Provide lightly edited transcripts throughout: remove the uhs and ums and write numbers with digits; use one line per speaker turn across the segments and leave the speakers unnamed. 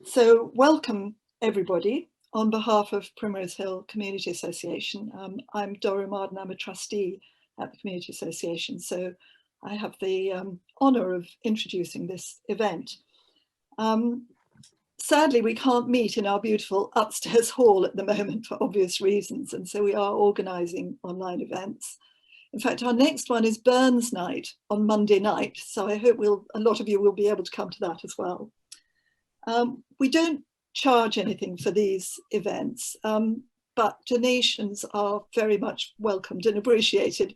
So welcome everybody on behalf of Primrose Hill Community Association. I'm Andrew Marr and I'm a trustee at the Community Association. So I have the honour of introducing this event. Sadly, we can't meet in our beautiful upstairs hall at the moment for obvious reasons. And so we are organising online events. In fact, our next one is Burns Night on Monday night. So I hope a lot of you will be able to come to that as well. We don't charge anything for these events, but donations are very much welcomed and appreciated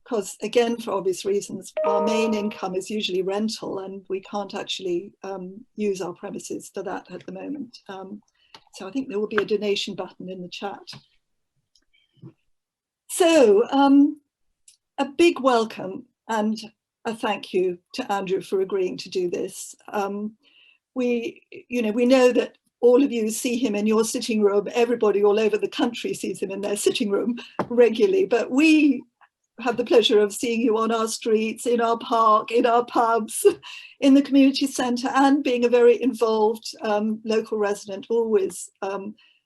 because, again, for obvious reasons, our main income is usually rental and we can't actually use our premises for that at the moment. So I think there will be a donation button in the chat. So a big welcome and a thank you to Andrew for agreeing to do this. We know that all of you see him in your sitting room. Everybody all over the country sees him in their sitting room regularly, but we have the pleasure of seeing you on our streets, in our park, in our pubs, in the community centre, and being a very involved local resident, always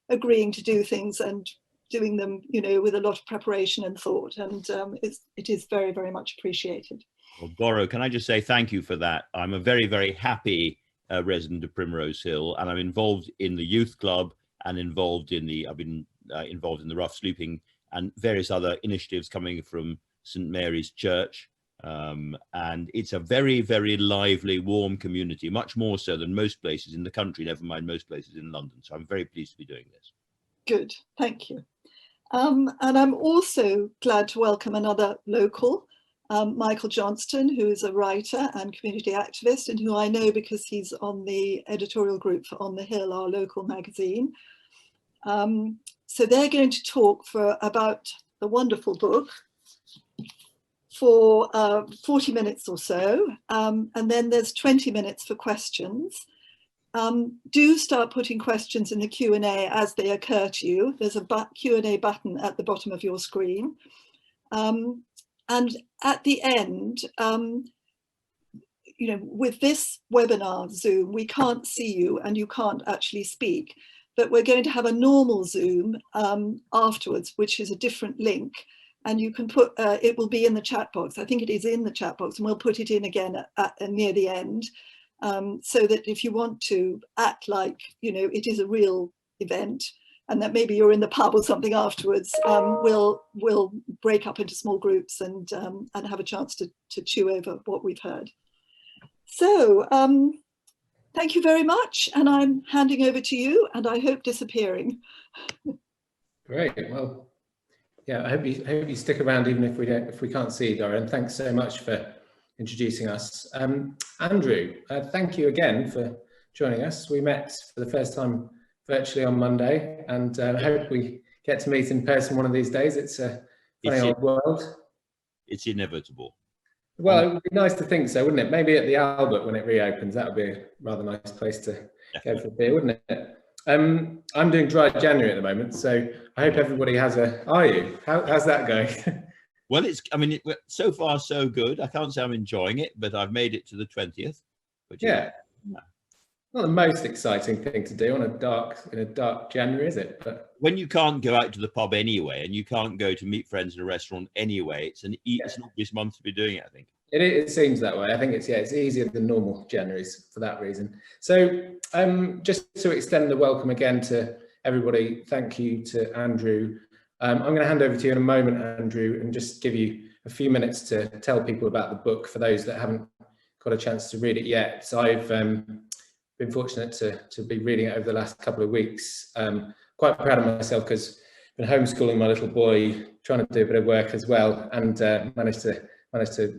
agreeing to do things and doing them, with a lot of preparation and thought. And it is very, very much appreciated.
Well, Goro, can I just say thank you for that? I'm a very, very happy resident of Primrose Hill, and I'm involved in the youth club and I've been involved in the rough sleeping and various other initiatives coming from St Mary's Church. And it's a very, very lively, warm community, much more so than most places in the country, never mind most places in London. So I'm very pleased to be doing this.
Good, thank you. And I'm also glad to welcome another local, Michael Johnston, who is a writer and community activist, and who I know because he's on the editorial group for On the Hill, our local magazine. So they're going to talk about the wonderful book for 40 minutes or so, and then there's 20 minutes for questions. Do start putting questions in the Q&A as they occur to you. There's a Q&A button at the bottom of your screen. And at the end, with this webinar Zoom, we can't see you and you can't actually speak, but we're going to have a normal Zoom afterwards, which is a different link. And you can put, it will be in the chat box. I think it is in the chat box, and we'll put it in again near the end. So that if you want to act like, it is a real event, and that maybe you're in the pub or something afterwards, we'll break up into small groups and have a chance to chew over what we've heard. So thank you very much, and I'm handing over to you, and I hope disappearing.
Great. Well, yeah, I hope you stick around even if we can't see you, Dora. And thanks so much for introducing us. Andrew, thank you again for joining us. We met for the first time virtually on Monday, and I hope we get to meet in person one of these days. It's a funny old world.
It's inevitable.
Well, it would be nice to think so, wouldn't it? Maybe at the Albert when it reopens, that would be a rather nice place to go for a beer, wouldn't it? I'm doing dry January at the moment, so I hope everybody has a. Are you? How's that going?
Well, so far so good. I can't say I'm enjoying it, but I've made it to the 20th. Which
yeah. Not the most exciting thing to do in a dark January, is it? But
when you can't go out to the pub anyway, and you can't go to meet friends in a restaurant anyway, it's an obvious month to be doing it, I think.
It seems that way. I think it's easier than normal Januaries for that reason. So just to extend the welcome again to everybody, thank you to Andrew. I'm going to hand over to you in a moment, Andrew, and just give you a few minutes to tell people about the book for those that haven't got a chance to read it yet. So I've been fortunate to be reading it over the last couple of weeks. Quite proud of myself because I've been homeschooling my little boy, trying to do a bit of work as well, and managed to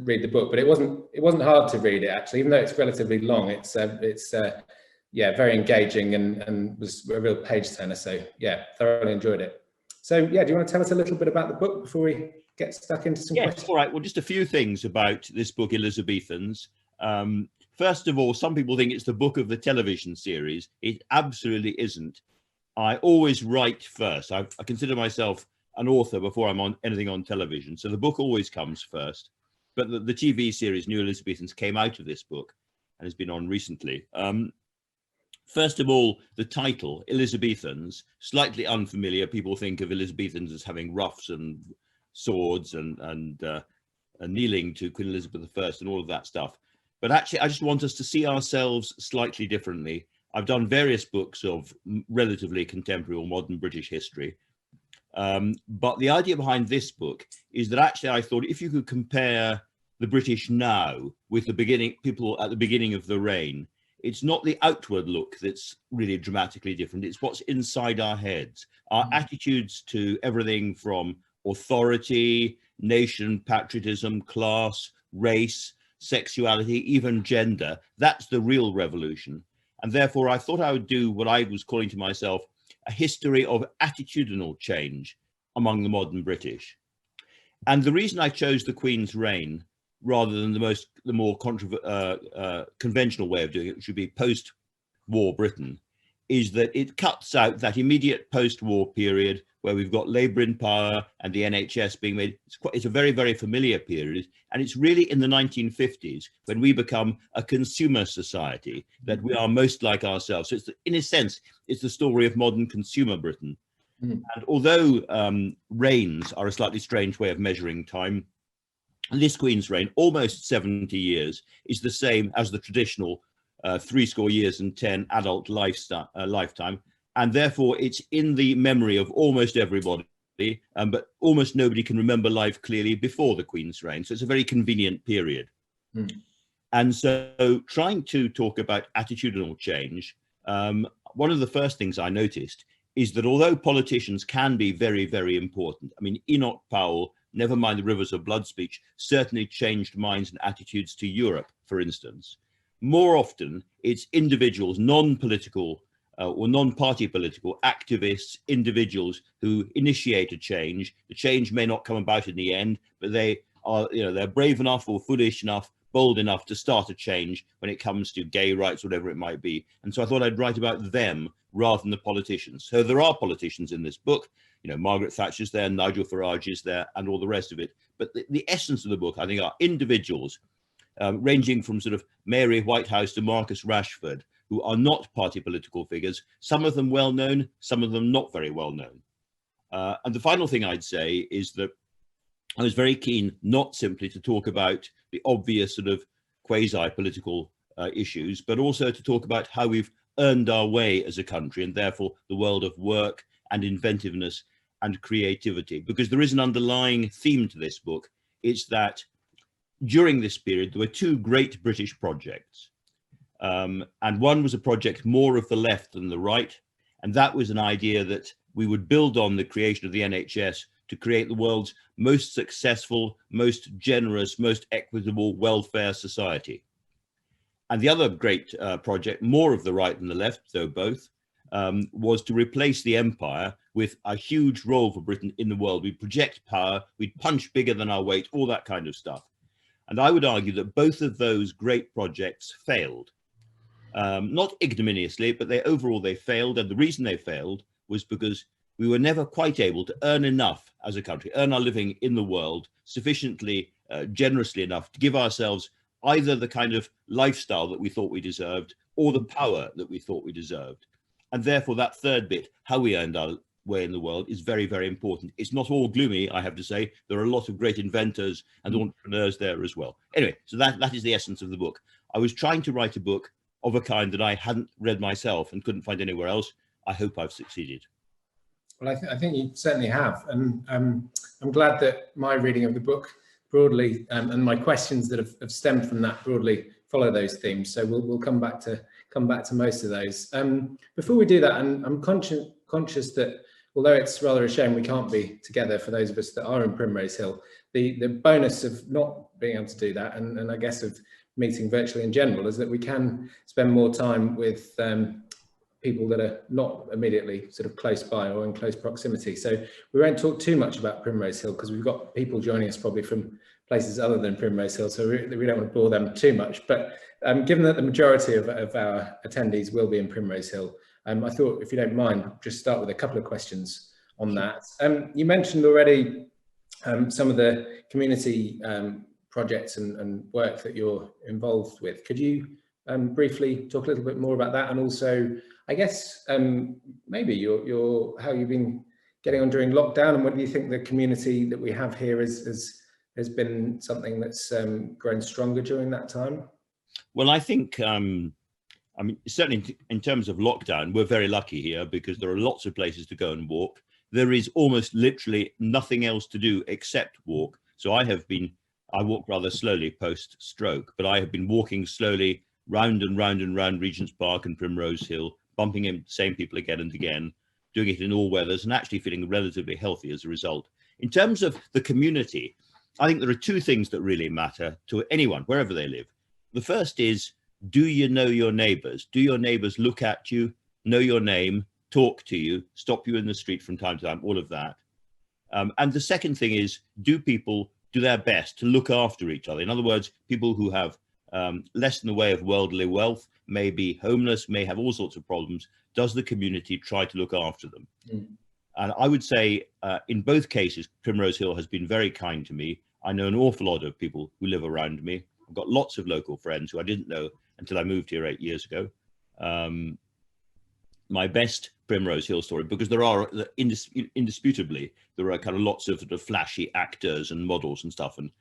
read the book. But it wasn't hard to read it, actually, even though it's relatively long. It's very engaging and was a real page turner. So yeah, thoroughly enjoyed it. So yeah, do you want to tell us a little bit about the book before we get stuck into some questions?
All right. Well, just a few things about this book, Elizabethans. First of all, some people think it's the book of the television series. It absolutely isn't. I always write first. I consider myself an author before I'm on anything on television. So the book always comes first. But the TV series, New Elizabethans, came out of this book and has been on recently. First of all, the title, Elizabethans, slightly unfamiliar. People think of Elizabethans as having ruffs and swords and kneeling to Queen Elizabeth I and all of that stuff. But actually, I just want us to see ourselves slightly differently. I've done various books of relatively contemporary or modern British history. But the idea behind this book is that actually I thought if you could compare the British now with the people at the beginning of the reign, it's not the outward look that's really dramatically different. It's what's inside our heads, our attitudes to everything from authority, nation, patriotism, class, race, sexuality, even gender. That's the real revolution. And therefore, I thought I would do what I was calling to myself a history of attitudinal change among the modern British. And the reason I chose the Queen's reign rather than the more conventional way of doing it, which would be post-war Britain, is that it cuts out that immediate post-war period where we've got Labour in power and the NHS being made. It's a very, very familiar period. And it's really in the 1950s when we become a consumer society that we are most like ourselves. So it's, in a sense, it's the story of modern consumer Britain. And although reigns are a slightly strange way of measuring time, this Queen's reign, almost 70 years, is the same as the traditional 70 years and 10 adult lifetime. And therefore, it's in the memory of almost everybody, but almost nobody can remember life clearly before the Queen's reign. So it's a very convenient period. And so trying to talk about attitudinal change, one of the first things I noticed is that although politicians can be very, very important, I mean, Enoch Powell, never mind the Rivers of Blood speech, certainly changed minds and attitudes to Europe, for instance. More often, it's individuals, non-political or non-party political activists, individuals who initiate a change. The change may not come about in the end, but they are, they're brave enough or foolish enough, bold enough to start a change when it comes to gay rights, whatever it might be. And so I thought I'd write about them rather than the politicians. So there are politicians in this book. Margaret Thatcher's there, Nigel Farage is there, and all the rest of it. But the essence of the book, I think, are individuals, ranging from sort of Mary Whitehouse to Marcus Rashford, who are not party political figures, some of them well known, some of them not very well known. And the final thing I'd say is that I was very keen not simply to talk about the obvious sort of quasi-political issues, but also to talk about how we've earned our way as a country, and therefore the world of work and inventiveness and creativity. Because there is an underlying theme to this book. It's that during this period, there were two great British projects. And one was a project more of the left than the right. And that was an idea that we would build on the creation of the NHS to create the world's most successful, most generous, most equitable welfare society. And the other great project, more of the right than the left, though both, was to replace the empire with a huge role for Britain in the world. We'd project power, we'd punch bigger than our weight, all that kind of stuff. And I would argue that both of those great projects failed. Not ignominiously, but overall they failed. And the reason they failed was because we were never quite able to earn enough as a country, earn our living in the world sufficiently generously enough to give ourselves either the kind of lifestyle that we thought we deserved or the power that we thought we deserved. And therefore that third bit, how we earned our way in the world, is very, very important. It's not all gloomy, I have to say. There are a lot of great inventors and entrepreneurs there as well. Anyway, so that is the essence of the book. I was trying to write a book of a kind that I hadn't read myself and couldn't find anywhere else. I hope I've succeeded.
Well, I think you certainly have. And I'm glad that my reading of the book broadly and my questions that have stemmed from that broadly follow those themes. So we'll come back to most of those. Before we do that, and I'm conscious that although it's rather a shame we can't be together for those of us that are in Primrose Hill, the bonus of not being able to do that, and I guess of meeting virtually in general, is that we can spend more time with people that are not immediately sort of close by or in close proximity. So we won't talk too much about Primrose Hill because we've got people joining us probably from places other than Primrose Hill, so we don't want to bore them too much. But given that the majority of our attendees will be in Primrose Hill, I thought, if you don't mind, just start with a couple of questions on that. You mentioned already some of the community projects and work that you're involved with. Could you briefly talk a little bit more about that, and also, I guess, maybe your how you've been getting on during lockdown, and what do you think the community that we have here has been something that's grown stronger during that time?
Well, I think, I mean, certainly in terms of lockdown, we're very lucky here because there are lots of places to go and walk. There is almost literally nothing else to do except walk. So I walk rather slowly post-stroke, but I have been walking slowly round and round and round Regent's Park and Primrose Hill, bumping into the same people again and again, doing it in all weathers, and actually feeling relatively healthy as a result. In terms of the community, I think there are two things that really matter to anyone, wherever they live. The first is, do you know your neighbours? Do your neighbours look at you, know your name, talk to you, stop you in the street from time to time, all of that. And the second thing is, do people do their best to look after each other? In other words, people who have less in the way of worldly wealth, may be homeless, may have all sorts of problems. Does the community try to look after them? And I would say in both cases, Primrose Hill has been very kind to me. I know an awful lot of people who live around me. I've got lots of local friends who I didn't know until I moved here 8 years ago. My best Primrose Hill story, because there are indisputably, there are kind of lots of sort of flashy actors and models and stuff and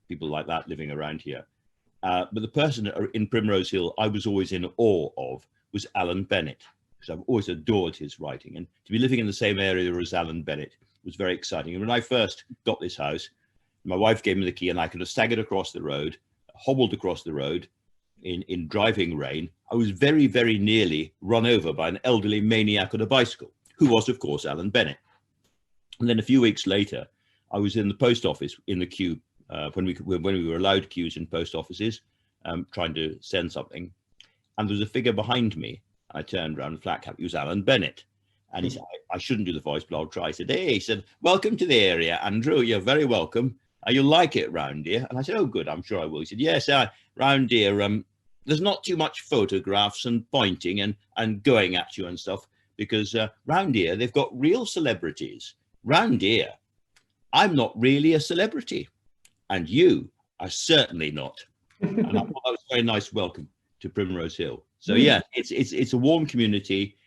people like that living around here. But the person in Primrose Hill I was always in awe of was Alan Bennett, because I've always adored his writing. And to be living in the same area as Alan Bennett was very exciting. And when I first got this house, my wife gave me the key and I could have staggered across the road, hobbled across the road in driving rain. I was very, very nearly run over by an elderly maniac on a bicycle, who was, of course, Alan Bennett. And then a few weeks later, I was in the post office in the queue when we were allowed queues in post offices, trying to send something. And there was a figure behind me. I turned around, flat cap, he was Alan Bennett. And he said, I shouldn't do the voice, but I'll try. I said, hey, he said, welcome to the area, Andrew. You're very welcome. You'll like it round here. And I said, oh, good, I'm sure I will. He said, yes, round here, there's not too much photographs and pointing and going at you and stuff, because round here, they've got real celebrities. Round here, I'm not really a celebrity. And you are certainly not. And I thought that was a very nice welcome to Primrose Hill. So yeah, it's a warm community.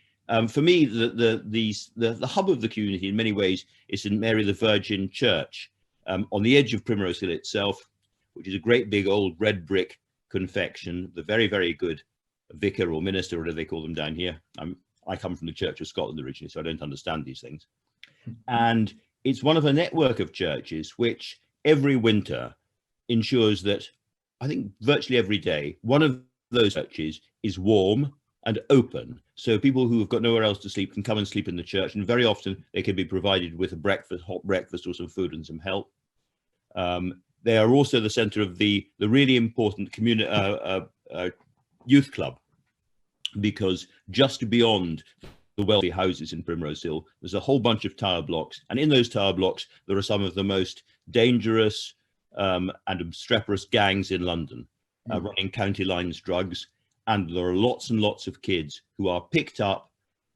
For me, the hub of the community in many ways is St Mary the Virgin Church on the edge of Primrose Hill itself, which is a great big old red brick confection. The very, very good vicar or minister, whatever they call them down here. I come from the Church of Scotland originally, so I don't understand these things. And it's one of a network of churches which every winter ensures that I think virtually every day, one of those churches is warm and open. So people who have got nowhere else to sleep can come and sleep in the church. And very often they can be provided with a breakfast, hot breakfast or some food and some help. They are also the center of the really important youth club, because just beyond the wealthy houses in Primrose Hill, there's a whole bunch of tower blocks. And in those tower blocks, there are some of the most dangerous and obstreperous gangs in London, running county lines drugs. And there are lots and lots of kids who are picked up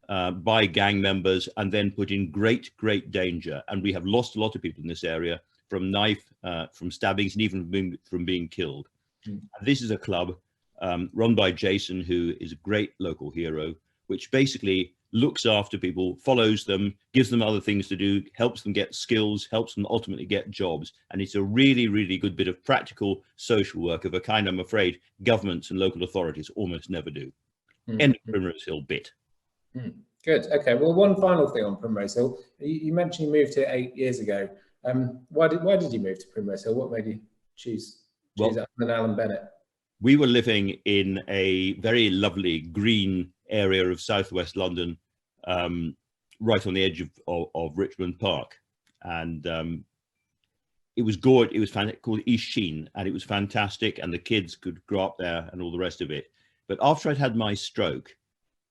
by gang members and then put in great, great danger. And we have lost a lot of people in this area from from stabbings, and even from being killed. And this is a club run by Jason, who is a great local hero, which basically looks after people, follows them, gives them other things to do, helps them get skills, helps them ultimately get jobs. And it's a really, really good bit of practical social work of a kind I'm afraid governments and local authorities almost never do. End of Primrose Hill bit.
Good. Okay. Well, one final thing on Primrose Hill. You mentioned you moved here 8 years ago. Why did you move to Primrose Hill? What made you choose Alan Bennett?
We were living in a very lovely green area of southwest London, right on the edge of Richmond Park, and it was gorgeous. It was called East Sheen, and it was fantastic, and the kids could grow up there and all the rest of it. But after I'd had my stroke,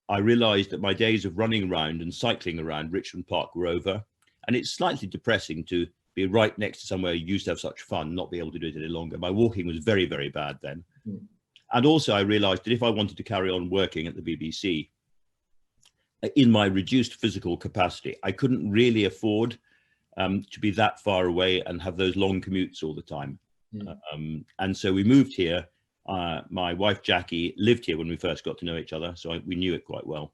I realized that my days of running around and cycling around Richmond Park were over, and it's slightly depressing to be right next to somewhere you used to have such fun, not be able to do it any longer. My walking was very, very bad then. And also I realized that if I wanted to carry on working at the BBC in my reduced physical capacity, I couldn't really afford to be that far away and have those long commutes all the time. And so we moved here. my wife Jackie lived here when we first got to know each other, so we knew it quite well.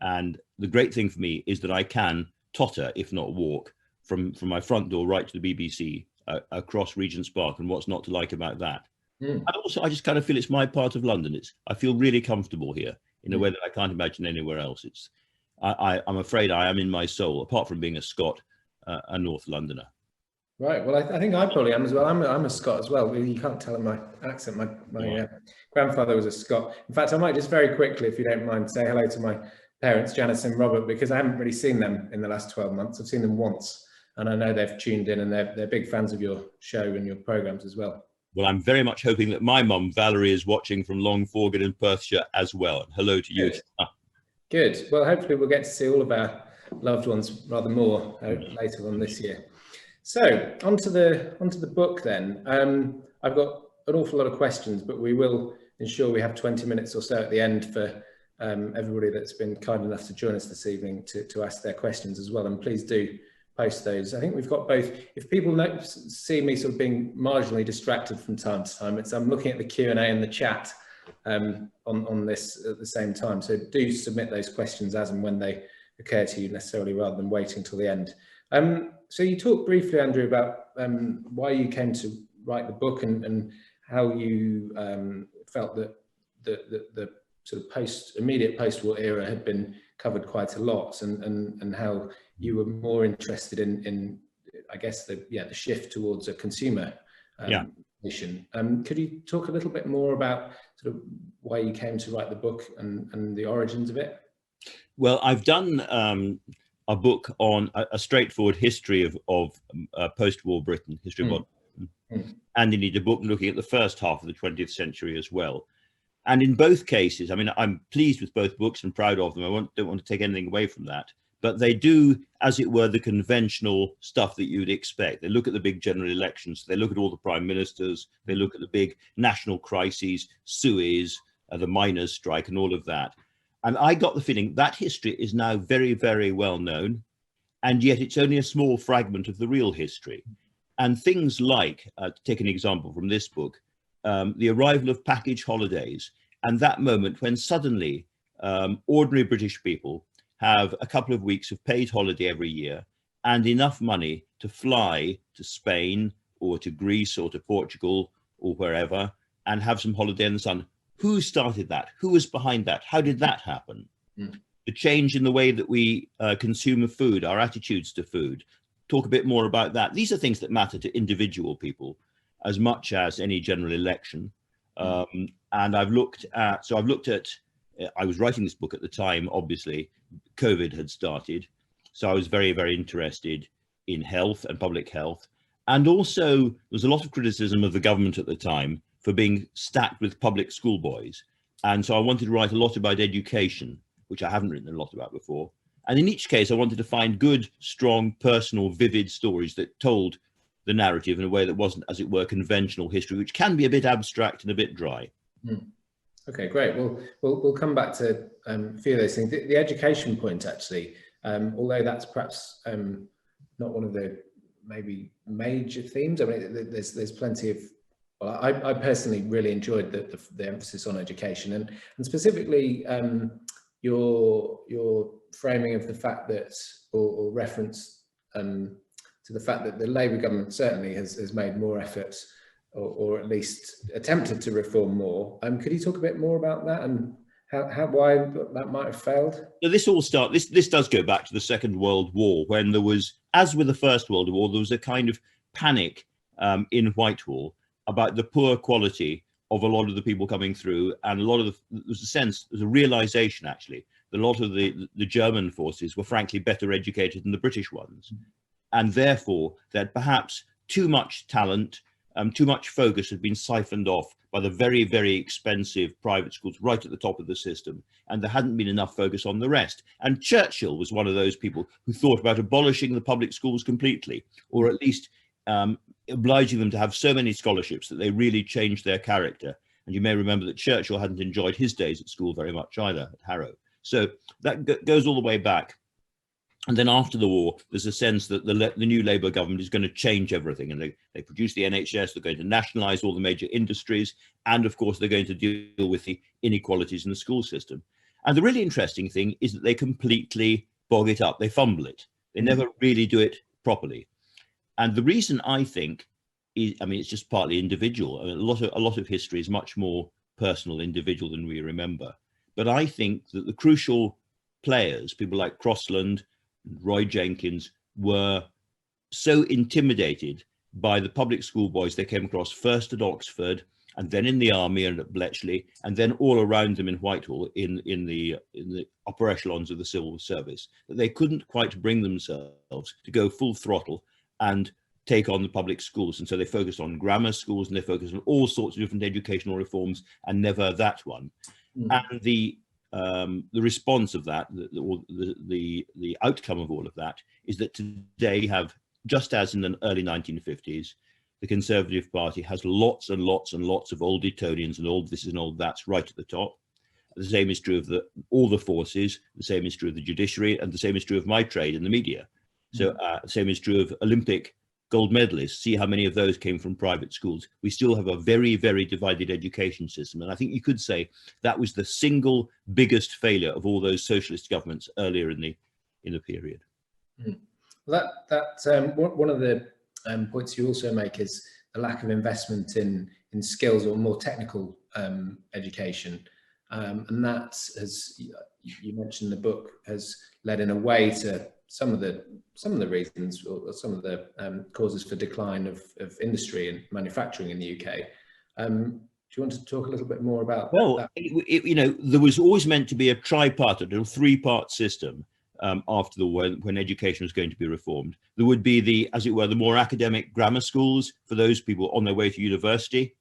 And the great thing for me is that I can totter, if not walk, from my front door right to the BBC across Regent's Park, and what's not to like about that? And also, I just kind of feel it's my part of London. I feel really comfortable here in a way that I can't imagine anywhere else. I'm afraid I am in my soul, apart from being a Scot, a North Londoner.
Right. Well, I think I probably am as well. I'm a Scot as well. You can't tell in my accent. My grandfather was a Scot. In fact, I might just very quickly, if you don't mind, say hello to my parents, Janice and Robert, because I haven't really seen them in the last 12 months. I've seen them once, and I know they've tuned in, and they're big fans of your show and your programs as well.
Well, I'm very much hoping that my mum, Valerie, is watching from Longforgan in Perthshire as well. And hello to you.
Good. Well, hopefully we'll get to see all of our loved ones rather more later on this year. So onto the book then. I've got an awful lot of questions, but we will ensure we have 20 minutes or so at the end for everybody that's been kind enough to join us this evening to ask their questions as well. And please do post those. I think we've got both. If people see me sort of being marginally distracted from time to time, I'm looking at the Q&A and the chat on this at the same time. So do submit those questions as and when they occur to you necessarily, rather than waiting till the end. So you talked briefly, Andrew, about why you came to write the book and how you felt that the sort of immediate post-war era had been covered quite a lot, and how you were more interested in I guess the shift towards a consumer nation. Could you talk a little bit more about sort of why you came to write the book and the origins of it?
Well, I've done a book on a straightforward history of post-war Britain, history of and indeed a book looking at the first half of the 20th century as well. And in both cases, I mean, I'm pleased with both books and proud of them. I don't want to take anything away from that. But they do, as it were, the conventional stuff that you'd expect. They look at the big general elections. They look at all the prime ministers. They look at the big national crises, Suez, the miners' strike, and all of that. And I got the feeling that history is now very, very well known, and yet it's only a small fragment of the real history. And things like, to take an example from this book, the arrival of package holidays, and that moment when suddenly ordinary British people have a couple of weeks of paid holiday every year and enough money to fly to Spain or to Greece or to Portugal or wherever and have some holiday in the sun. Who started that? Who was behind that? How did that happen? The change in the way that we consume food, our attitudes to food. Talk a bit more about that. These are things that matter to individual people as much as any general election. And I've looked at, I was writing this book at the time, obviously, COVID had started. So I was very, very interested in health and public health. And also there was a lot of criticism of the government at the time for being stacked with public schoolboys. And so I wanted to write a lot about education, which I haven't written a lot about before. And in each case, I wanted to find good, strong, personal, vivid stories that told the narrative in a way that wasn't, as it were, conventional history, which can be a bit abstract and a bit dry.
Okay, great. Well, we'll come back to a few of those things. The education point, actually, although that's perhaps not one of the maybe major themes. I mean, there's plenty of. Well, I personally really enjoyed the emphasis on education, and specifically your framing of the fact that, or reference to the fact that the Labour government certainly has made more efforts, or at least attempted to reform more. Could you talk a bit more about that and why that might have failed?
So this does go back to the Second World War, when there was, as with the First World War, there was a kind of panic in Whitehall about the poor quality of a lot of the people coming through, and there's a realization actually that a lot of the German forces were frankly better educated than the British ones, and therefore that perhaps too much talent, too much focus had been siphoned off by the very, very expensive private schools right at the top of the system, and there hadn't been enough focus on the rest. And Churchill was one of those people who thought about abolishing the public schools completely, or at least obliging them to have so many scholarships that they really changed their character. And you may remember that Churchill hadn't enjoyed his days at school very much either, at Harrow. So that goes all the way back. And then after the war, there's a sense that the new Labour government is going to change everything. And they produce the NHS, they're going to nationalise all the major industries. And of course, they're going to deal with the inequalities in the school system. And the really interesting thing is that they completely bog it up. They fumble it. They never really do it properly. And the reason, I think, is, I mean, it's just partly individual. I mean, a lot of history is much more personal, individual than we remember. But I think that the crucial players, people like Crossland, Roy Jenkins, were so intimidated by the public school boys they came across, first at Oxford and then in the army and at Bletchley, and then all around them in Whitehall in the upper echelons of the civil service, that they couldn't quite bring themselves to go full throttle and take on the public schools. And so they focused on grammar schools and they focused on all sorts of different educational reforms, and never that one. And the response of that, the outcome of all of that, is that today you have, just as in the early 1950s, the Conservative Party has lots and lots and lots of old Etonians and old this and old that's right at the top. The same is true of all the forces, the same is true of the judiciary, and the same is true of my trade in the media. So the same is true of Olympic gold medalists. See how many of those came from private schools. We still have a very, very divided education system. And I think you could say that was the single biggest failure of all those socialist governments earlier in the period.
Well, that's one of the points you also make is the lack of investment in skills or more technical education. And that, as you mentioned in the book, has led in a way to some of the reasons, or some of the causes for decline of industry and manufacturing in the UK. Do you want to talk a little bit more about that?
You know, there was always meant to be a tripartite, a three-part system after the war, when education was going to be reformed. There would be the, as it were, the more academic grammar schools for those people on their way to university,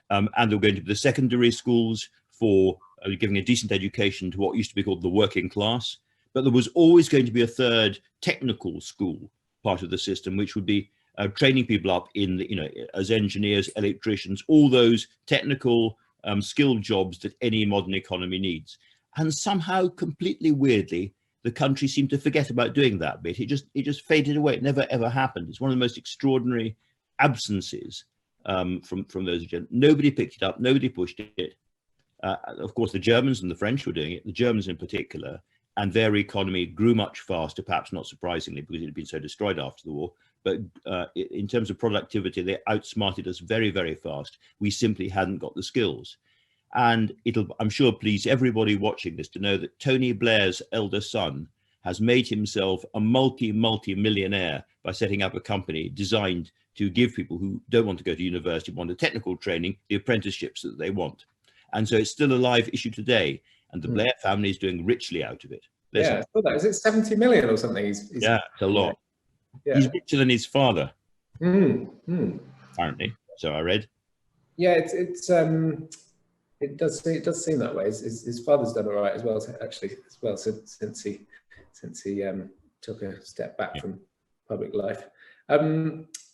and there were going to be the secondary schools for giving a decent education to what used to be called the working class. But there was always going to be a third technical school part of the system, which would be training people up in, as engineers, electricians, all those technical skilled jobs that any modern economy needs. And somehow, completely weirdly, the country seemed to forget about doing that bit. It just faded away. It never ever happened. It's one of the most extraordinary absences from those agendas. Nobody picked it up. Nobody pushed it. Of course, the Germans and the French were doing it. The Germans in particular. And their economy grew much faster, perhaps not surprisingly, because it had been so destroyed after the war. But in terms of productivity, they outsmarted us very, very fast. We simply hadn't got the skills. And it'll, I'm sure, please everybody watching this to know that Tony Blair's elder son has made himself a multi-millionaire by setting up a company designed to give people who don't want to go to university, want a technical training, the apprenticeships that they want. And so it's still a live issue today. And the Blair family is doing richly out of it.
I saw that. Is it 70 million or something?
Yeah, it's a lot. Yeah. He's richer than his father, apparently. So I read.
Yeah, it does seem that way. His father's done all right as well, actually, since he took a step back from public life.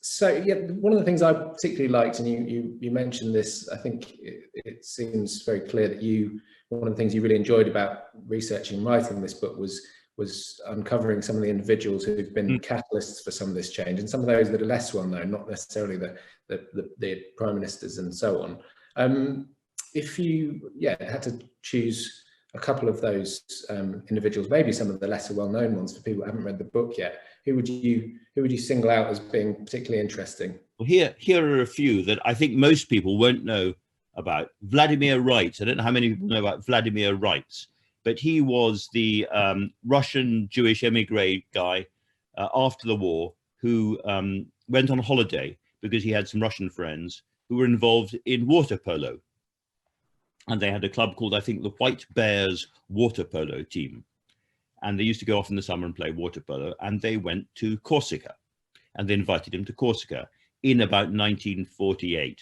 So yeah, one of the things I particularly liked, and you mentioned this, I think it seems very clear that one of the things you really enjoyed about researching and writing this book was uncovering some of the individuals who've been catalysts for some of this change, and some of those that are less well known, not necessarily the prime ministers and so on. If you had to choose a couple of those individuals, maybe some of the lesser well known ones for people who haven't read the book yet, who would you single out as being particularly interesting? Well,
here are a few that I think most people won't know about. Vladimir Reitz. I don't know how many people know about Vladimir Reitz, but he was the Russian Jewish emigre guy after the war who went on holiday because he had some Russian friends who were involved in water polo. And they had a club called, I think, the White Bears water polo team. And they used to go off in the summer and play water polo. And they went to Corsica. And they invited him to Corsica in about 1948.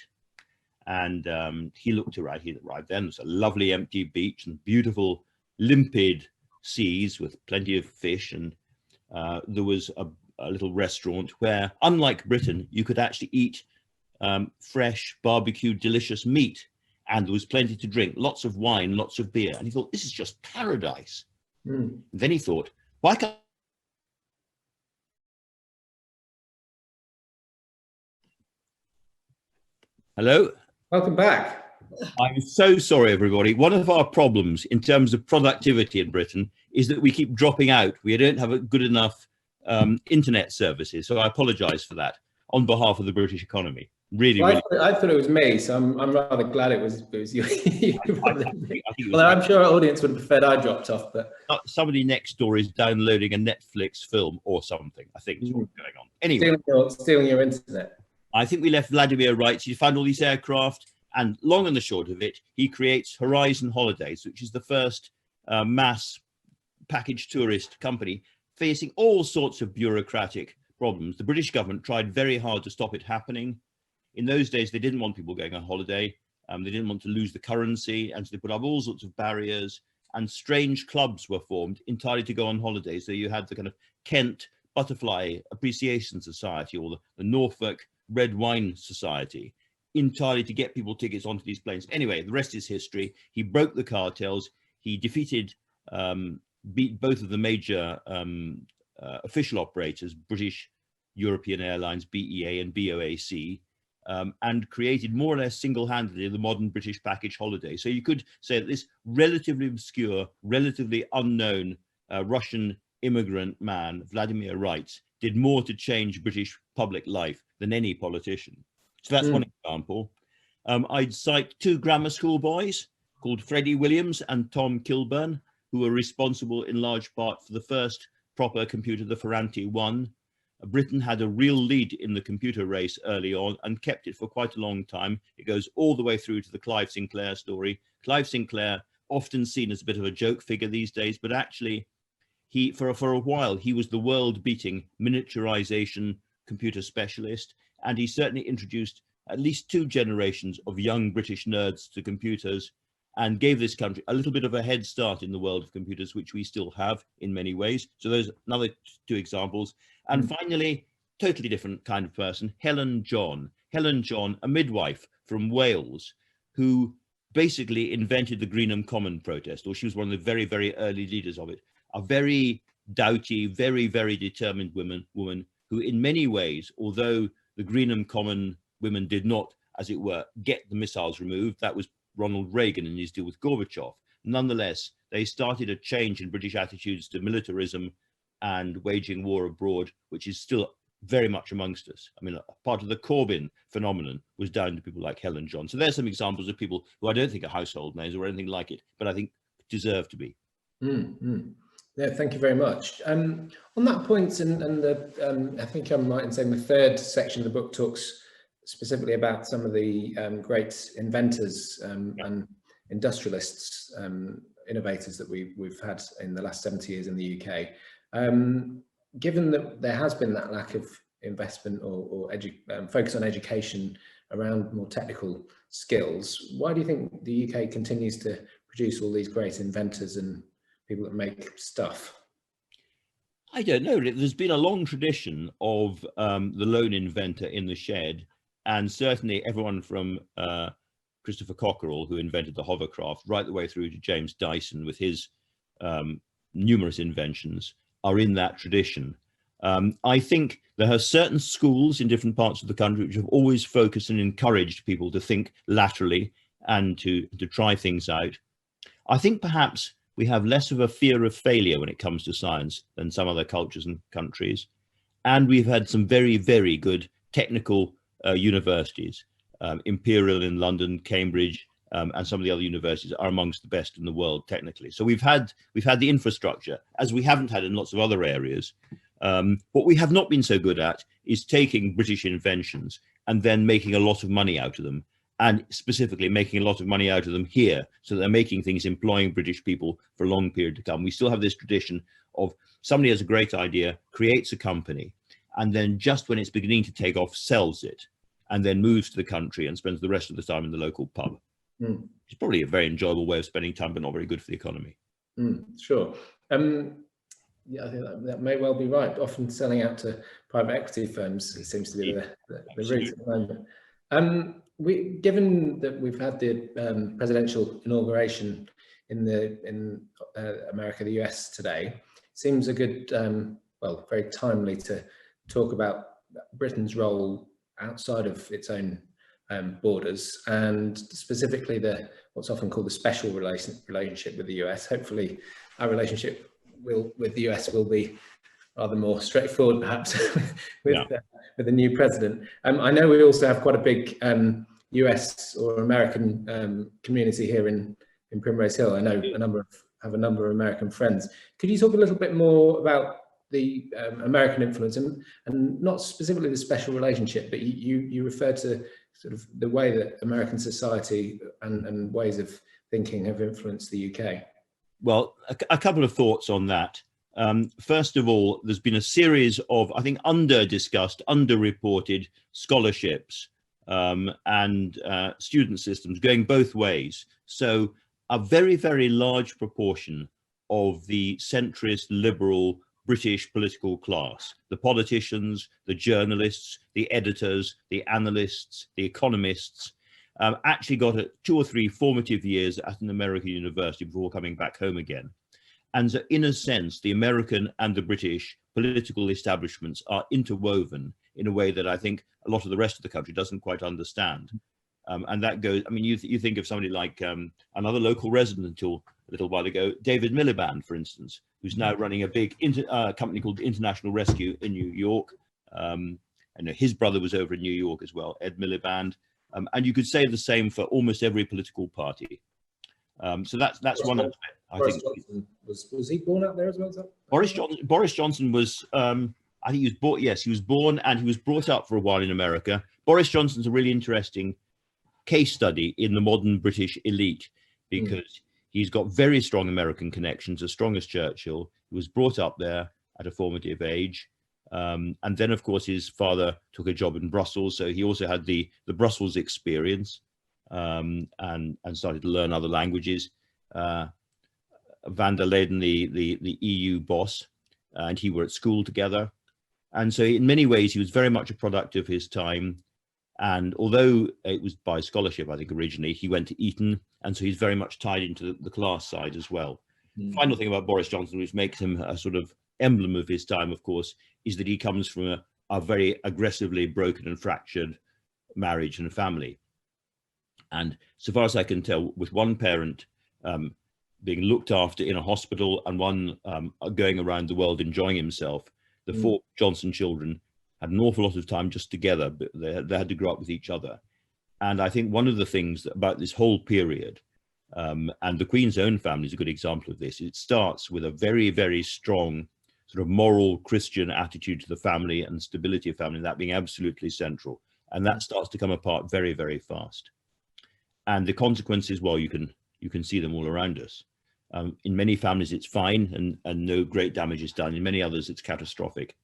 And he arrived then. It was a lovely empty beach and beautiful limpid seas with plenty of fish. And there was a little restaurant where, unlike Britain, you could actually eat fresh, barbecued, delicious meat. And there was plenty to drink, lots of wine, lots of beer. And he thought, this is just paradise. Then he thought, why can't Hello.
Welcome back.
I'm so sorry, everybody. One of our problems in terms of productivity in Britain is that we keep dropping out. We don't have a good enough internet services. So I apologise for that on behalf of the British economy. Really,
Well,
really.
I thought it was me, so I'm rather glad it was you.
I think it was,
Although I'm sure our audience would have preferred I dropped off, but
somebody next door is downloading a Netflix film or something. I think is what's going on. Anyway,
stealing your internet.
I think we left Vladimir right. He found all these aircraft, and long and the short of it, he creates Horizon Holidays, which is the first mass package tourist company facing all sorts of bureaucratic problems. The British government tried very hard to stop it happening. In those days, they didn't want people going on holiday. They didn't want to lose the currency, and so they put up all sorts of barriers, and strange clubs were formed entirely to go on holiday. So you had the kind of Kent Butterfly Appreciation Society or the Norfolk Red Wine Society, entirely to get people tickets onto these planes. Anyway, the rest is history. He broke the cartels. He defeated, beat both of the major official operators, British European Airlines, BEA and BOAC, and created more or less single-handedly the modern British package holiday. So you could say that this relatively obscure, relatively unknown Russian immigrant man, Vladimir Wright, did more to change British public life than any politician. So that's one example. I'd cite two grammar school boys called Freddie Williams and Tom Kilburn, who were responsible in large part for the first proper computer, the Ferranti 1. Britain had a real lead in the computer race early on and kept it for quite a long time. It goes all the way through to the Clive Sinclair story. Clive Sinclair, often seen as a bit of a joke figure these days, but actually he, for a while, he was the world-beating miniaturization computer specialist, and he certainly introduced at least two generations of young British nerds to computers and gave this country a little bit of a head start in the world of computers, which we still have in many ways. So those are another two examples. And finally, totally different kind of person, Helen John. Helen John, a midwife from Wales, who basically invented the Greenham Common protest, or she was one of the very, very early leaders of it. A very doughty, very, very determined woman who in many ways, although the Greenham Common women did not, as it were, get the missiles removed, that was Ronald Reagan in his deal with Gorbachev. Nonetheless, they started a change in British attitudes to militarism and waging war abroad, which is still very much amongst us. I mean, part of the Corbyn phenomenon was down to people like Helen John. So there's some examples of people who I don't think are household names or anything like it, but I think deserve to be.
Yeah, thank you very much. On that point, and I think I'm right in saying the third section of the book talks specifically about some of the great inventors and industrialists, innovators that we've had in the last 70 years in the UK. Given that there has been that lack of investment or focus on education around more technical skills, why do you think the UK continues to produce all these great inventors and people that make stuff?
I don't know. There's been a long tradition of the lone inventor in the shed, and certainly everyone from Christopher Cockerell, who invented the hovercraft, right the way through to James Dyson with his numerous inventions, are in that tradition. I think there are certain schools in different parts of the country which have always focused and encouraged people to think laterally and to try things out. I think perhaps we have less of a fear of failure when it comes to science than some other cultures and countries. And we've had some very, very good technical universities. Imperial in London, Cambridge, and some of the other universities are amongst the best in the world technically. So we've had the infrastructure, as we haven't had in lots of other areas. What we have not been so good at is taking British inventions and then making a lot of money out of them, and specifically making a lot of money out of them here, so they're making things, employing British people for a long period to come. We still have this tradition of somebody has a great idea, creates a company, and then just when it's beginning to take off, sells it, and then moves to the country and spends the rest of the time in the local pub. It's probably a very enjoyable way of spending time, but not very good for the economy.
Sure. Yeah, I think that may well be right. Often selling out to private equity firms, it seems to be the route at the moment. Given that we've had the presidential inauguration in America, the US today, seems a good, well, very timely to talk about Britain's role outside of its own borders, and specifically what's often called the special relationship with the US. Hopefully our relationship with the US will be rather more straightforward, perhaps, with the new president. I know we also have quite a big US or American community here in Primrose Hill. I know have a number of American friends. Could you talk a little bit more about the American influence, and not specifically the special relationship, but you refer to sort of the way that American society and ways of thinking have influenced the UK?
Well, a couple of thoughts on that. First of all, there's been a series of, I think, under-discussed, under-reported scholarships and student systems going both ways. So a very, very large proportion of the centrist, liberal British political class, the politicians, the journalists, the editors, the analysts, the economists, actually got 2 or 3 formative years at an American university before coming back home again. And so in a sense, the American and the British political establishments are interwoven in a way that I think a lot of the rest of the country doesn't quite understand. And that goes, I mean, you think of somebody like another local resident until a little while ago, David Miliband, for instance, who's now running a big company called International Rescue in New York. And his brother was over in New York as well, Ed Miliband. And you could say the same for almost every political party. So that's one aspect.
Boris Johnson, was he born out there as well?
Boris Johnson was, I think he was born, yes, he was born and he was brought up for a while in America. Boris Johnson's a really interesting case study in the modern British elite because he's got very strong American connections, as strong as Churchill. He was brought up there at a formative age. And then, of course, his father took a job in Brussels. So he also had the Brussels experience and started to learn other languages. Van der Leyden, the EU boss, and he were at school together. And so in many ways, he was very much a product of his time. And although it was by scholarship, I think originally, he went to Eton. And so he's very much tied into the class side as well. Final thing about Boris Johnson, which makes him a sort of emblem of his time, of course, is that he comes from a very aggressively broken and fractured marriage and family. And so far as I can tell, with one parent being looked after in a hospital and one going around the world enjoying himself, the 4 Johnson children had an awful lot of time just together, but they had to grow up with each other. And I think one of the things about this whole period, and the Queen's own family is a good example of this, it starts with a very, very strong sort of moral Christian attitude to the family and stability of family, that being absolutely central. And that starts to come apart very, very fast. And the consequences, well, you can see them all around us. In many families, it's fine and no great damage is done. In many others, it's catastrophic.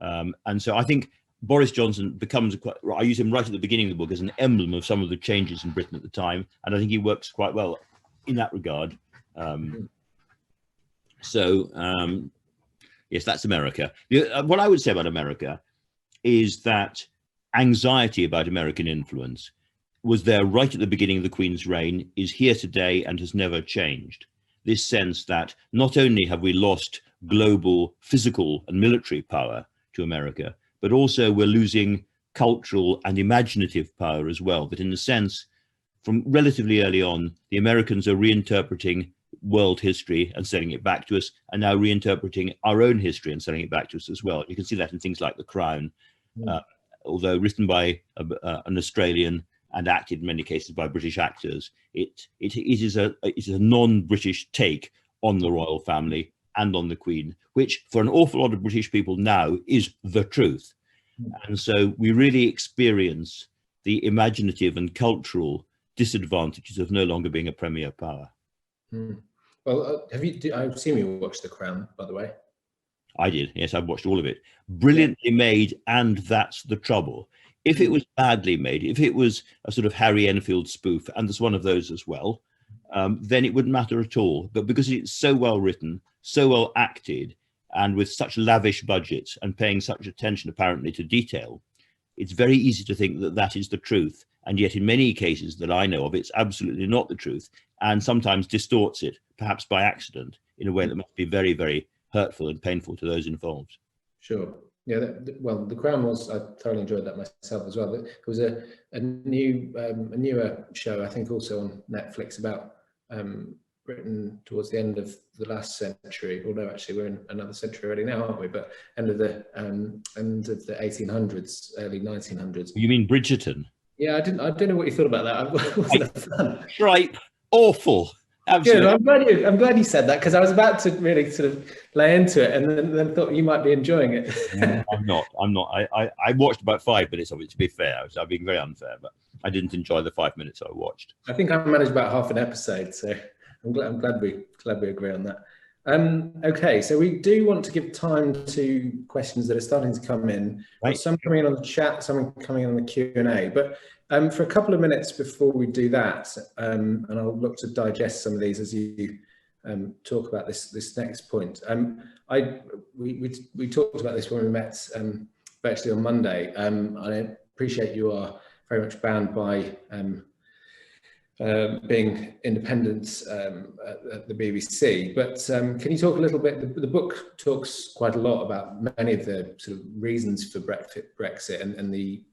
And so I think Boris Johnson becomes, I use him right at the beginning of the book as an emblem of some of the changes in Britain at the time. And I think he works quite well in that regard. Yes, that's America. What I would say about America is that anxiety about American influence was there right at the beginning of the Queen's reign, is here today and has never changed. This sense that not only have we lost global physical and military power to America, but also we're losing cultural and imaginative power as well. That in a sense, from relatively early on, the Americans are reinterpreting world history and selling it back to us, and now reinterpreting our own history and selling it back to us as well. You can see that in things like The Crown, although written by an Australian and acted in many cases by British actors, it is a non-British take on the royal family and on the Queen, which for an awful lot of British people now is the truth. And so we really experience the imaginative and cultural disadvantages of no longer being a premier power.
Well, I've seen you watch The Crown, by the way.
I did, yes, I've watched all of it. Brilliantly made, and that's the trouble. If it was badly made, if it was a sort of Harry Enfield spoof, and there's one of those as well, then it wouldn't matter at all. But because it's so well written, so well acted, and with such lavish budgets and paying such attention apparently to detail, it's very easy to think that that is the truth. And yet in many cases that I know of, it's absolutely not the truth, and sometimes distorts it, perhaps by accident, in a way that must be very, very hurtful and painful to those involved.
Sure. Yeah, well, The Crown was, I thoroughly enjoyed that myself as well. There was a newer show, I think also on Netflix, about Britain towards the end of the last century, although actually we're in another century already now, aren't we? But end of the 1800s, early 1900s.
You mean Bridgerton?
Yeah, I don't know what you thought about that. I wasn't a fan.
Tripe, awful. Absolutely.
Good. I'm glad you said that, because I was about to really sort of lay into it, and then thought you might be enjoying it.
No, I'm not. I watched about 5 minutes of it, to be fair. I'm being very unfair, but I didn't enjoy the 5 minutes I watched.
I think I managed about half an episode, so I'm glad we agree on that. Okay, so we do want to give time to questions that are starting to come in.
Right.
Some coming in on the chat, some coming in on the Q&A. But for a couple of minutes before we do that, and I'll look to digest some of these as you talk about this next point. We talked about this when we met virtually on Monday. I appreciate you are very much bound by being independent at the BBC, but can you talk a little bit? The book talks quite a lot about many of the sort of reasons for Brexit and the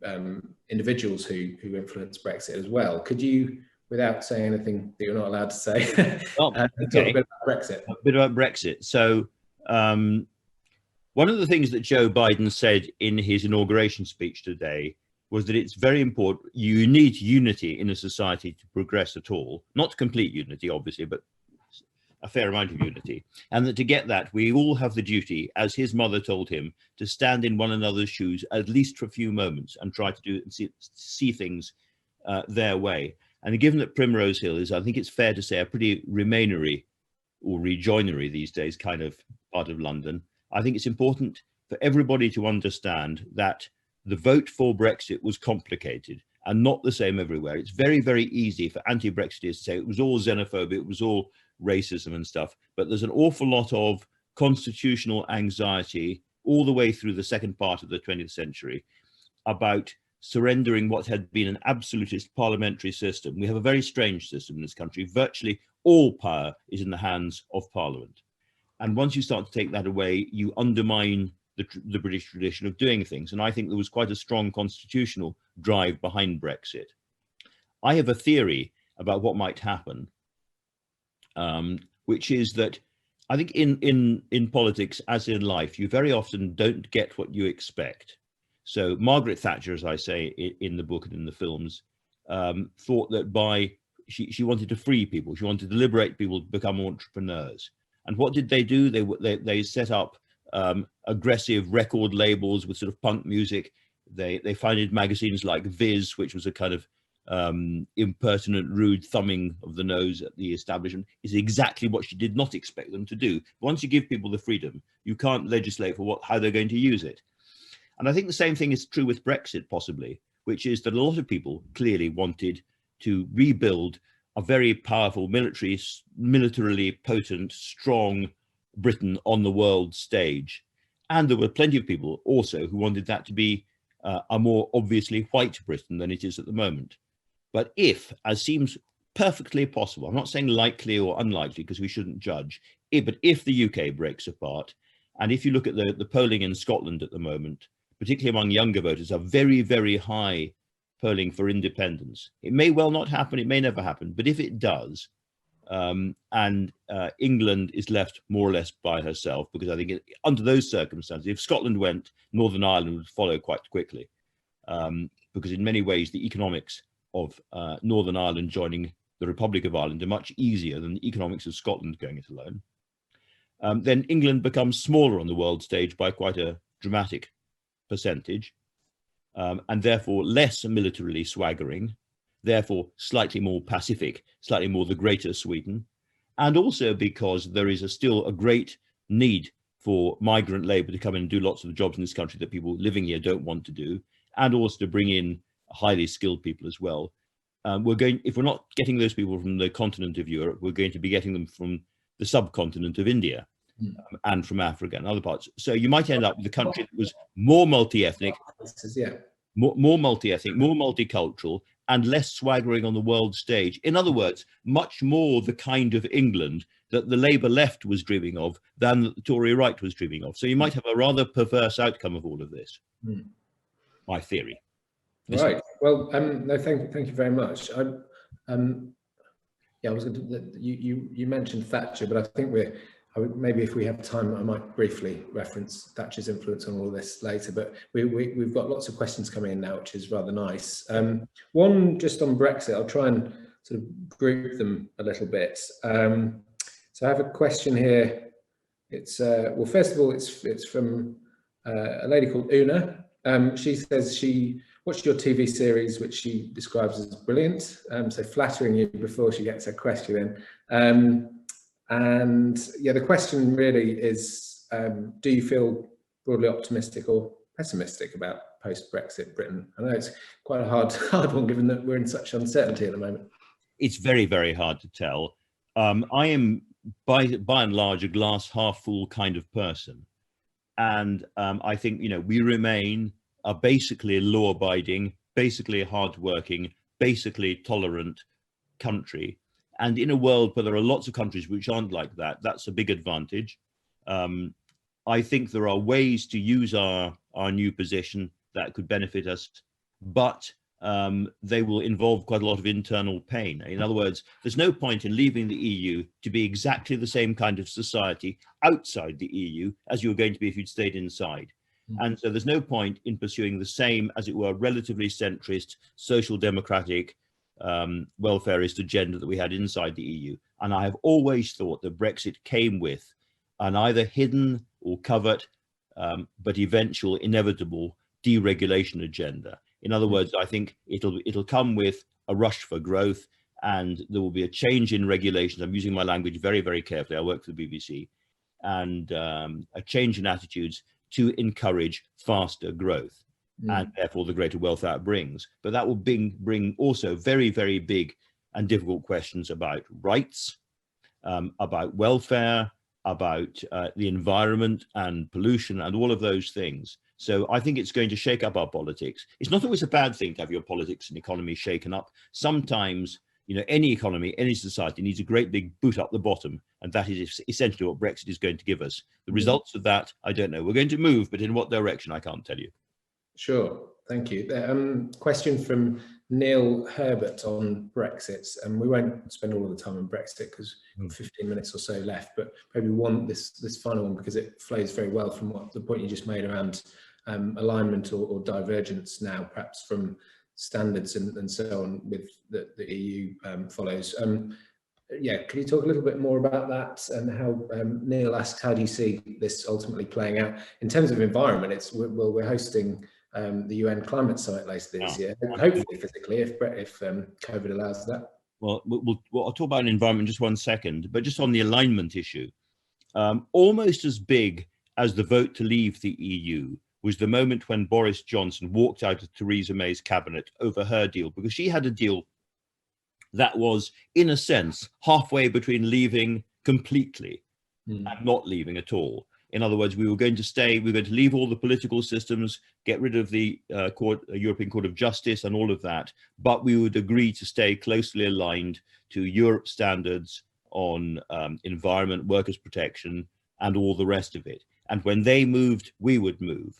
individuals who influenced Brexit as well. Could you, without saying anything that you're not allowed to say, talk a bit about Brexit? A bit about
Brexit. So one of the things that Joe Biden said in his inauguration speech today was that it's very important, you need unity in a society to progress at all. Not complete unity, obviously, but a fair amount of unity. And that to get that, we all have the duty, as his mother told him, to stand in one another's shoes, at least for a few moments, and try to do it and see things their way. And given that Primrose Hill is, I think it's fair to say, a pretty Remainery or rejoinery these days kind of part of London, I think it's important for everybody to understand that the vote for Brexit was complicated and not the same everywhere. It's very, very easy for anti-Brexiteers to say it was all xenophobia, it was all racism and stuff, but there's an awful lot of constitutional anxiety all the way through the second part of the 20th century about surrendering what had been an absolutist parliamentary system. We have a very strange system in this country. Virtually all power is in the hands of Parliament. And once you start to take that away, you undermine the British tradition of doing things. And I think there was quite a strong constitutional drive behind Brexit. I have a theory about what might happen, which is that I think in politics, as in life, you very often don't get what you expect. So Margaret Thatcher, as I say in the book and in the films, thought that she wanted to free people. She wanted to liberate people to become entrepreneurs. And what did they do? They set up aggressive record labels with sort of punk music. They founded magazines like Viz, which was a kind of impertinent, rude thumbing of the nose at the establishment. Is exactly what she did not expect them to do. Once you give people the freedom, you can't legislate for how they're going to use it. And I think the same thing is true with Brexit, possibly, which is that a lot of people clearly wanted to rebuild a very powerful militarily potent, strong Britain on the world stage. And there were plenty of people also who wanted that to be a more obviously white Britain than it is at the moment. But if, as seems perfectly possible, I'm not saying likely or unlikely because we shouldn't judge, but if the UK breaks apart, and if you look at the polling in Scotland at the moment, particularly among younger voters, are very, very high polling for independence. It may well not happen, it may never happen, but if it does, and England is left more or less by herself, because I think under those circumstances, if Scotland went, Northern Ireland would follow quite quickly, because in many ways the economics of Northern Ireland joining the Republic of Ireland are much easier than the economics of Scotland going it alone. Then England becomes smaller on the world stage by quite a dramatic percentage, and therefore less militarily swaggering, therefore slightly more pacific, slightly more the greater Sweden, and also because there is still a great need for migrant labour to come in and do lots of the jobs in this country that people living here don't want to do, and also to bring in highly skilled people as well. If we're not getting those people from the continent of Europe, we're going to be getting them from the subcontinent of India and from Africa and other parts. So you might end up with a country that was more multi-ethnic, more multi-ethnic, more multicultural, and less swaggering on the world stage. In other words, much more the kind of England that the Labour left was dreaming of than the Tory right was dreaming of. So you might have a rather perverse outcome of all of this. My theory.
Right. Well, no, thank you very much. Yeah, I was going to, you mentioned Thatcher, but I think maybe if we have time, I might briefly reference Thatcher's influence on all of this later. But we've got lots of questions coming in now, which is rather nice. One just on Brexit. I'll try and sort of group them a little bit. So I have a question here. It's well, first of all, it's from a lady called Una. She says she watched your TV series, which she describes as brilliant. So flattering you before she gets her question in. And yeah, the question really is, do you feel broadly optimistic or pessimistic about post-Brexit Britain? I know it's quite a hard one, given that we're in such uncertainty at the moment.
It's very, very hard to tell. I am, by and large, a glass half full kind of person. And I think, we remain a basically law-abiding, basically hard-working, basically tolerant country. And in a world where there are lots of countries which aren't like that, that's a big advantage. I think there are ways to use our new position that could benefit us, but they will involve quite a lot of internal pain. In other words, there's no point in leaving the EU to be exactly the same kind of society outside the EU as you were going to be if you'd stayed inside. And so there's no point in pursuing the same, as it were, relatively centrist, social democratic, welfarist agenda that we had inside the EU. And I have always thought that Brexit came with an either hidden or covert, but eventual, inevitable deregulation agenda. In other words, I think it'll come with a rush for growth, and there will be a change in regulations. I'm using my language very, very carefully. I work for the BBC, and a change in attitudes to encourage faster growth, and therefore the greater wealth that brings. But that will bring also very, very big and difficult questions about rights, about welfare, about the environment and pollution and all of those things. So I think it's going to shake up our politics. It's not always a bad thing to have your politics and economy shaken up. Sometimes, any economy, any society needs a great big boot up the bottom. And that is essentially what Brexit is going to give us. The results of that, I don't know. We're going to move, but in what direction, I can't tell you. Sure.
Thank you. Question from Neil Herbert on Brexit. And we won't spend all of the time on Brexit because we've got 15 minutes or so left, but maybe this final one, because it flows very well from the point you just made around alignment or divergence now, perhaps from standards and so on with the EU follows. Yeah, can you talk a little bit more about that and how Neil asked, how do you see this ultimately playing out in terms of environment? We're hosting the UN climate summit later this year, hopefully physically, if COVID allows that.
Well, I'll talk about environment in just one second, but just on the alignment issue, almost as big as the vote to leave the EU was the moment when Boris Johnson walked out of Theresa May's cabinet over her deal, because she had a deal that was, in a sense, halfway between leaving completely and not leaving at all. In other words, we were going to leave all the political systems, get rid of the European Court of Justice and all of that, but we would agree to stay closely aligned to Europe's standards on environment, workers' protection, and all the rest of it. And when they moved, we would move.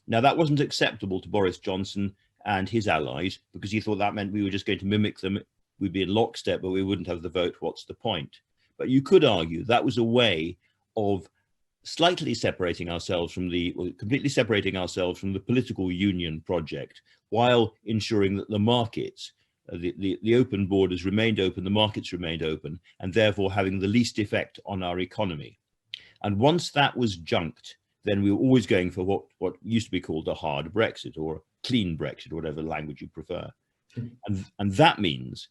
Now, that wasn't acceptable to Boris Johnson and his allies, because he thought that meant we were just going to mimic them. We'd be in lockstep, but we wouldn't have the vote. What's the point? But you could argue that was a way of completely separating ourselves from the political union project, while ensuring that the markets, the open borders remained open, the markets remained open, and therefore having the least effect on our economy. And once that was junked, then we were always going for what used to be called a hard Brexit or a clean Brexit, whatever language you prefer. And that means,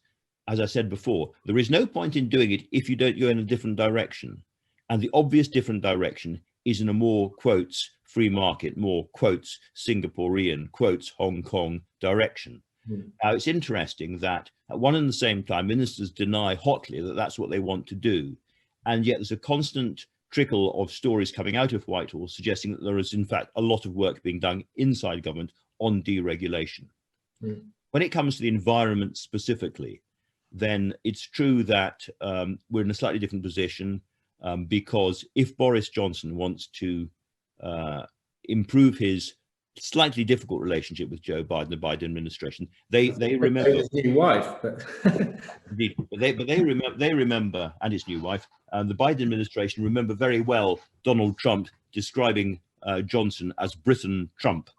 as I said before, there is no point in doing it if you don't go in a different direction. And the obvious different direction is in a more, quotes, free market, more, quotes, Singaporean, quotes, Hong Kong direction. Now, it's interesting that at one and the same time, ministers deny hotly that that's what they want to do. And yet there's a constant trickle of stories coming out of Whitehall suggesting that there is, in fact, a lot of work being done inside government on deregulation. when it comes to the environment specifically, then it's true that we're in a slightly different position, because if Boris Johnson wants to improve his slightly difficult relationship with Joe Biden, the Biden administration, they remember
his new wife, but
indeed, but they remember, and his new wife, the Biden administration remember very well Donald Trump describing Johnson as Britain Trump.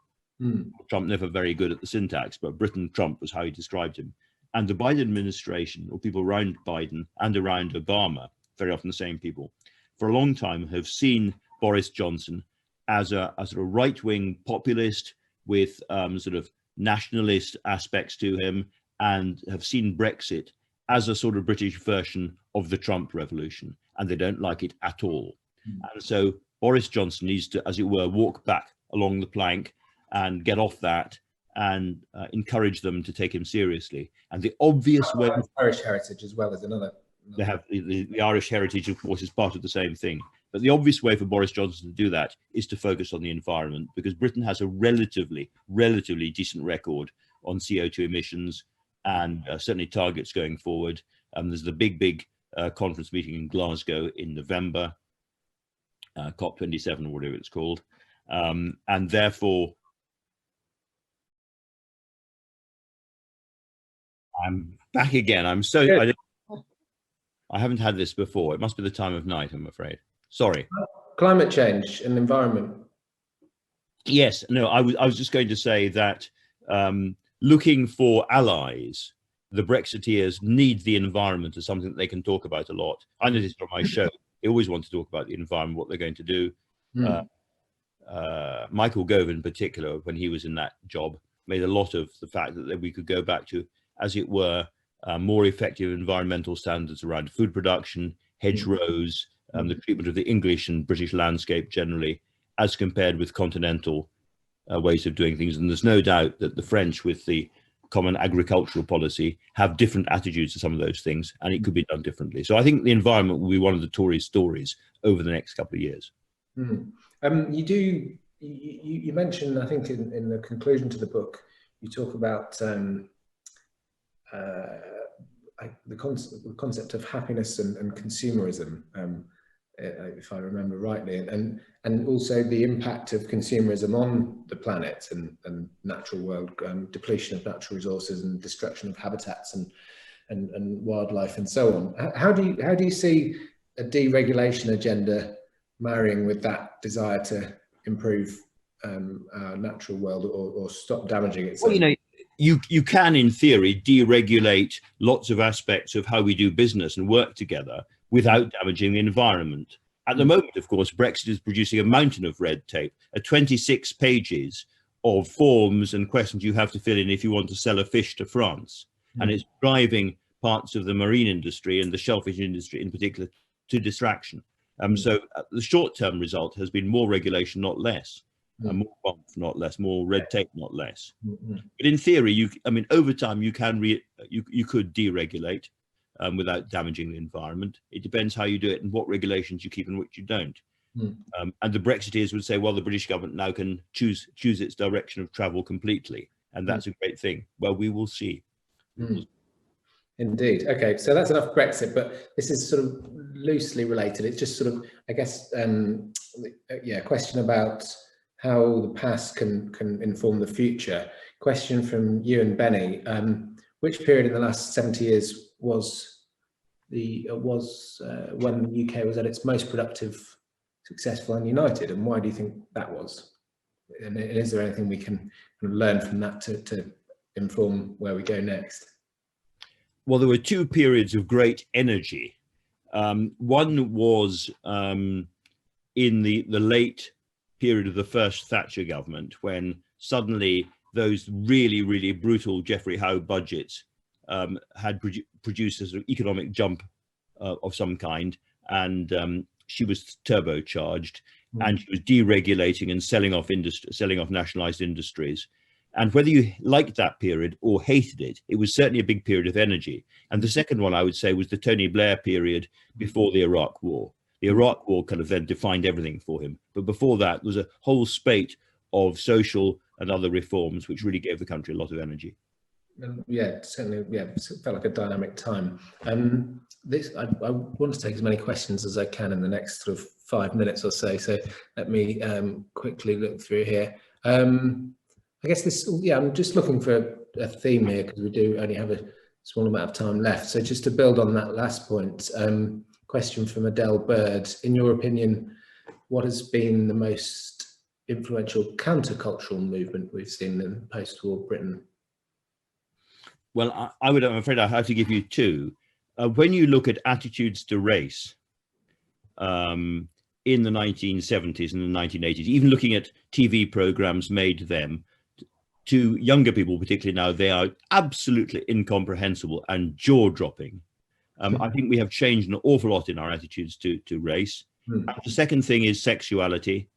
Trump never very good at the syntax, but Britain Trump was how he described him. And the Biden administration, or people around Biden and around Obama, very often the same people, for a long time have seen Boris Johnson as a sort of right-wing populist with sort of nationalist aspects to him, and have seen Brexit as a sort of British version of the Trump revolution, and they don't like it at all. And so Boris Johnson needs to, as it were, walk back along the plank and get off that and encourage them to take him seriously. And the obvious way...
Irish heritage as well as another.
They have the Irish heritage, of course, is part of the same thing. But the obvious way for Boris Johnson to do that is to focus on the environment, because Britain has a relatively decent record on CO2 emissions, and certainly targets going forward. There's the big conference meeting in Glasgow in November, COP27 or whatever it's called. And therefore, I'm back again. I'm so... I haven't had this before. It must be the time of night, I'm afraid. Sorry.
Climate change and environment.
Yes, no, I was just going to say that looking for allies, the Brexiteers need the environment as something that they can talk about a lot. I know this from my show. They always want to talk about the environment, what they're going to do. Michael Gove in particular, when he was in that job, made a lot of the fact that we could go back to, as it were, more effective environmental standards around food production, hedgerows, the treatment of the English and British landscape generally, as compared with continental ways of doing things. And there's no doubt that the French, with the common agricultural policy, have different attitudes to some of those things, and it could be done differently. So I think the environment will be one of the Tories' stories over the next couple of years. You
mentioned, I think in the conclusion to the book, you talk about the concept of happiness and consumerism, if I remember rightly, and also the impact of consumerism on the planet and natural world, depletion of natural resources and destruction of habitats and wildlife and so on. How do you see a deregulation agenda marrying with that desire to improve our natural world or stop damaging it?
Well, you know, you can, in theory, deregulate lots of aspects of how we do business and work together without damaging the environment. At the moment, of course, Brexit is producing a mountain of red tape, 26 pages of forms and questions you have to fill in if you want to sell a fish to France. And it's driving parts of the marine industry and the shellfish industry in particular to distraction. So the short-term result has been more regulation, not less. More bump, not less, more red tape, not less. But in theory, over time, you could deregulate without damaging the environment. It depends how you do it and what regulations you keep and which you don't. And the Brexiteers would say, well, the British government now can choose its direction of travel completely, and that's a great thing. Well, we will see.
Indeed. Okay, so that's enough Brexit, but this is sort of loosely related. It's just sort of, I guess, a question about how the past can inform the future. Question from you and Benny: which period in the last 70 years was when the UK was at its most productive, successful, and united, and why do you think that was? And is there anything we can learn from that to inform where we go next?
Well, there were two periods of great energy. One was in the late period of the first Thatcher government, when suddenly those really brutal Geoffrey Howe budgets had produced a sort of economic jump of some kind, and she was turbocharged, and she was deregulating and selling off nationalized industries. And whether you liked that period or hated it, it was certainly a big period of energy. And the second one, I would say, was the Tony Blair period before the Iraq War. The Iraq War kind of then defined everything for him. But before that, there was a whole spate of social and other reforms which really gave the country a lot of energy.
Yeah, certainly. Yeah, it felt like a dynamic time. I want to take as many questions as I can in the next sort of 5 minutes or so. So let me quickly look through here. I guess this. Yeah, I'm just looking for a theme here because we do only have a small amount of time left. So just to build on that last point, question from Adele Bird. In your opinion, what has been the most influential countercultural movement we've seen in post-war Britain?
Well, I'm afraid I have to give you two. When you look at attitudes to race in the 1970s and the 1980s, even looking at TV programs made then, to younger people, particularly now, they are absolutely incomprehensible and jaw-dropping. I think we have changed an awful lot in our attitudes to race. The second thing is sexuality.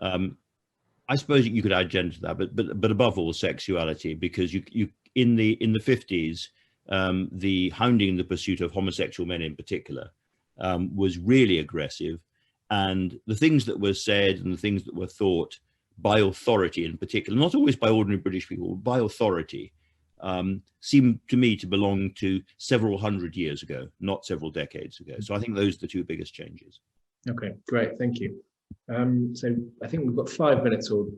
I suppose you could add gender to that, but above all, sexuality, because you in the 50s, the hounding and the pursuit of homosexual men in particular was really aggressive, and the things that were said and the things that were thought by authority in particular, not always by ordinary British people, but by authority, seem to me to belong to several hundred years ago, not several decades ago. So I think those are the two biggest changes.
Okay, great, thank you. So I think we've got 5 minutes, or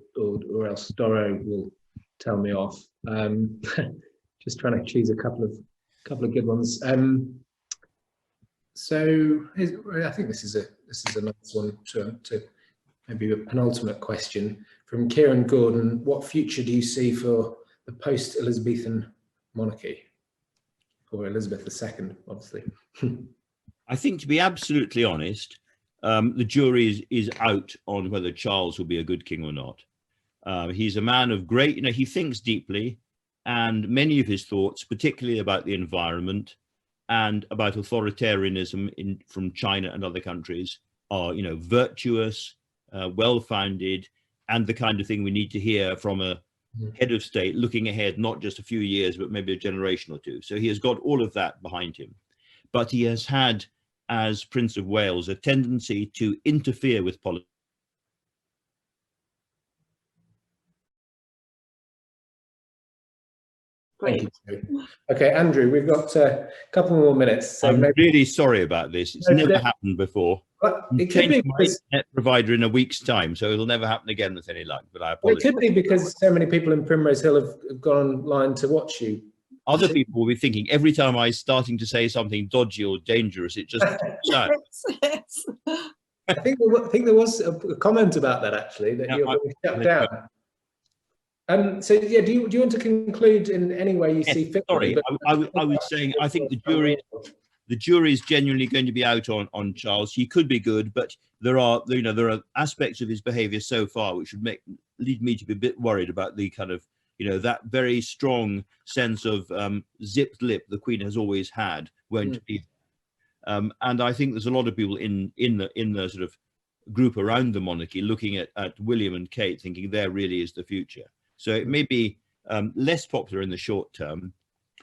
else Doro will tell me off. Just trying to choose a couple of good ones. So I think this is a nice one to maybe a penultimate question from Kieran Gordon. What future do you see for the post-Elizabethan monarchy, or Elizabeth II, obviously?
I think, to be absolutely honest, the jury is out on whether Charles will be a good king or not. He's a man of great, he thinks deeply, and many of his thoughts, particularly about the environment and about authoritarianism from China and other countries, are, virtuous, well-founded, and the kind of thing we need to hear from a head of state looking ahead, not just a few years, but maybe a generation or two. So he has got all of that behind him. But he has had, as Prince of Wales, a tendency to interfere with politics.
Thank you. Okay, Andrew, we've got a couple more minutes. So
I'm really sorry about this. It's never happened before.
Well, it could be
my internet provider in a week's time, so it'll never happen again with any luck. But I apologize.
Well, it could be because so many people in Primrose Hill have gone online to watch you.
Other people will be thinking every time I'm starting to say something dodgy or dangerous, it just
Yes.
I think there was a comment about that, actually, that you're being shut down. So yeah, do you want to conclude in any way you see fit?
Sorry, I was saying I think the jury is genuinely going to be out on Charles. He could be good, but there are aspects of his behaviour so far which would lead me to be a bit worried about the kind of that very strong sense of zipped lip the Queen has always had won't be. And I think there's a lot of people in the sort of group around the monarchy looking at William and Kate, thinking there really is the future. So it may be less popular in the short term.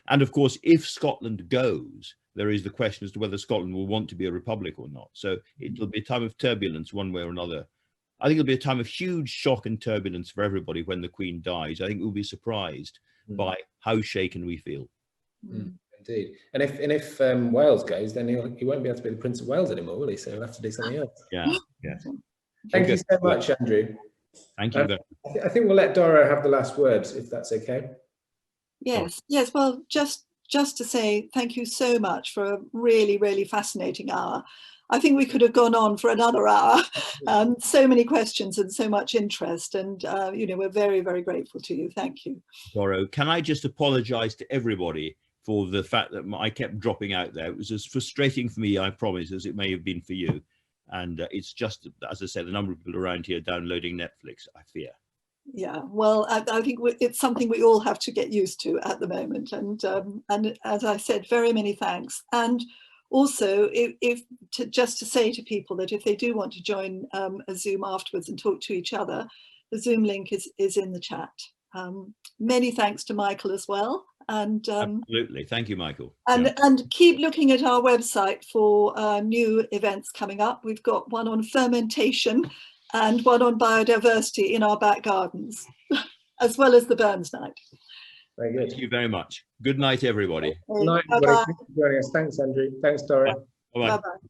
And of course, if Scotland goes, there is the question as to whether Scotland will want to be a republic or not. So it'll be a time of turbulence one way or another. I think it'll be a time of huge shock and turbulence for everybody when the Queen dies. I think we'll be surprised by how shaken we feel.
Indeed. And if Wales goes, then he won't be able to be the Prince of Wales anymore, will he? So he'll have to do something else.
Yeah.
Thank you so much, Andrew.
Thank you.
I think we'll let Doro have the last words, if that's okay.
Yes. Well, just to say thank you so much for a really, really fascinating hour. I think we could have gone on for another hour. So many questions and so much interest, and we're very, very grateful to you. Thank you.
Doro, can I just apologise to everybody for the fact that I kept dropping out there? It was as frustrating for me, I promise, as it may have been for you. And it's just, as I said, the number of people around here downloading Netflix, I fear. Yeah, well, I think it's something we all have to get used to at the moment. And as I said, very many thanks. And also, just to say to people that if they do want to join a Zoom afterwards and talk to each other, the Zoom link is in the chat. Many thanks to Michael as well. And absolutely, thank you, Michael. And keep looking at our website for new events coming up. We've got one on fermentation and one on biodiversity in our back gardens, as well as the Burns Night.
Very good.
Thank you very much. Good night, everybody.
Good night, everybody. Thanks for joining us. Thanks, Andrew. Thanks, Dora.
Bye-bye.
Bye-bye.